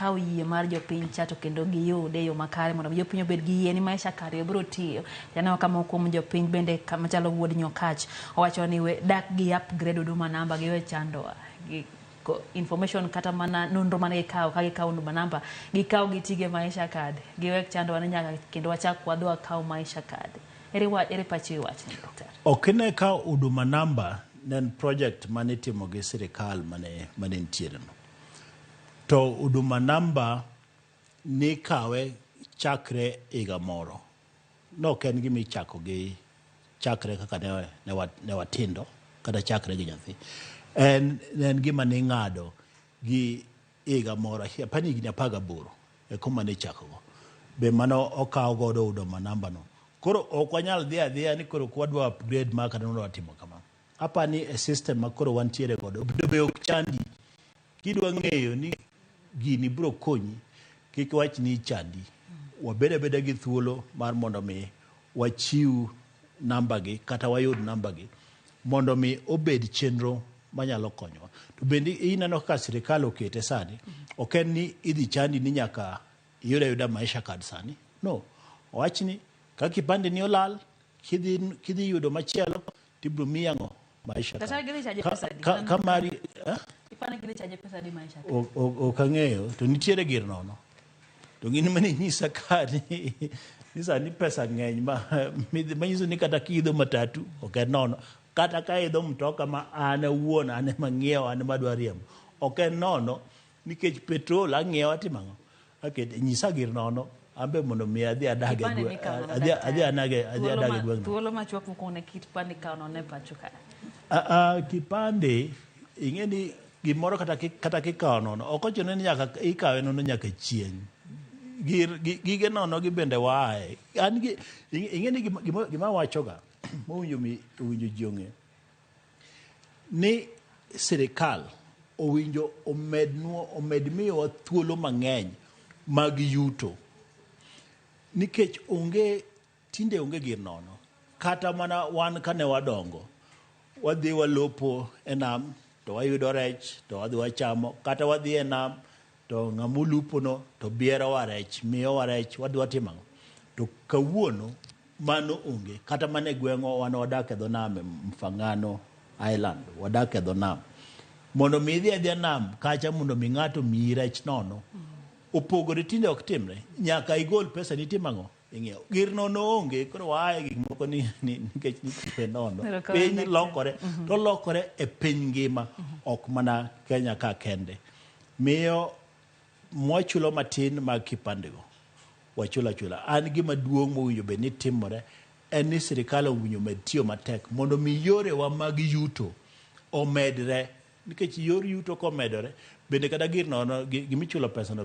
kawo yie mar jopiny cha to kendo giyude e yo makare mondo jopiny obed gi yie ni maisha kare biro tiyo. Janeno kama kuom jopiny bende kama chalo wuod Nyokach owacho ni we dak gi upgrade Huduma namba giwe chandowa gi information kata mana nonro mane gikawo ka gikawo Huduma namba gikawo gitige maisha card giwek chandowa ni nyaka kendo wachak wadhi wakaw maisha card. Ere pachi wach ni daktari? Okine ka Huduma namba nen project mane timo gi sirkal mane nitiere no. To Huduma namba ni kawe chakre higa moro. No ken gimi chako gi chakre kaka ne watindo kata chakre gi nyathi. En gima ni ng'ado gi higa moro. Apani higni 18 e kuma ne chako go. Be mano okaw godo Huduma namba no. Koro ok wanyal dhi adhiya ni koro kwadwa upgrade ma kata nono watimo kama. Apani e system ma koro wantiere godo. Be ok chandi. Kidwa ng'eyo ni gini biro konyi kik wach ni chandi. Wabeda gi thuolo mar mondo mi wachiw namba gi kata wayud namba gi mondo mi obed chenro manyalo konyowa. To bende ineno ka sirkal okete sani ok en ni idhi chandi ni nyaka yuda maisha card sani. No, wach ni ka kipande ni olal kidhi yudo machielo tibro miyango maisha card. Kamari ipane gile chaje pesa di maisha card. O kang'eyo to nitiere gir nono. To gini mane nyisa kadi nisa ni pesa ng'eny manyiso ni kata kiidho matatu ok nono. Kata ka idho mtoka ma ane wuon ane mang'iewo ane madwa riembo ok nono nikech petrol ang'iewo atimang'o. Nyisa gir nono ambe mondo mi adhi adage gweng'. Thuolo machuok mokone kit pande kawo ne pacho ka. Kipande ing'eni gimoro kata kikawo nono ok ochuno ni nyaka ikawe nono nyaka chieng'. Gige nono gi bende wae. Ing'eni gima wachoga owinjo ji ong'e ni sirkal owinjo omed miyowa thuolo mang'eny mag yuto. Nikech tinde onge gir nono. Kata mana wan kane wadongo wadhi walopo e nam to wayudo rech to wadhi wachamo. Kata wadhi e nam to ng'amulupono to biero wa rech miyo wa rech wadhi watimang'o. To kawuono mano onge. Kata mane gweng'o wan wadak e dho nam Mfangano Island wadak e dho nam. Mondo mi idhi e nam kacha mondo mi ng'ato miyi rech nono. Opogore tinde ok timre. Nyaka igol pesa ni timang'o ing'iewo. Gir nono onge. Koro wae gik moko ni nikech ni nono. Piny lokore. To lokore e piny ngima. Ok mana Kenya ka kende. Miyo mwachulo matin mag kipandego. Wachula. An gima duong' mowinjo be ni timore en ni sirkal owinjo med tiyo matek mondo mi yore wa mag yuto omedre. Nikech yor yuto komedore bende kata gir nono gimichulo pesa no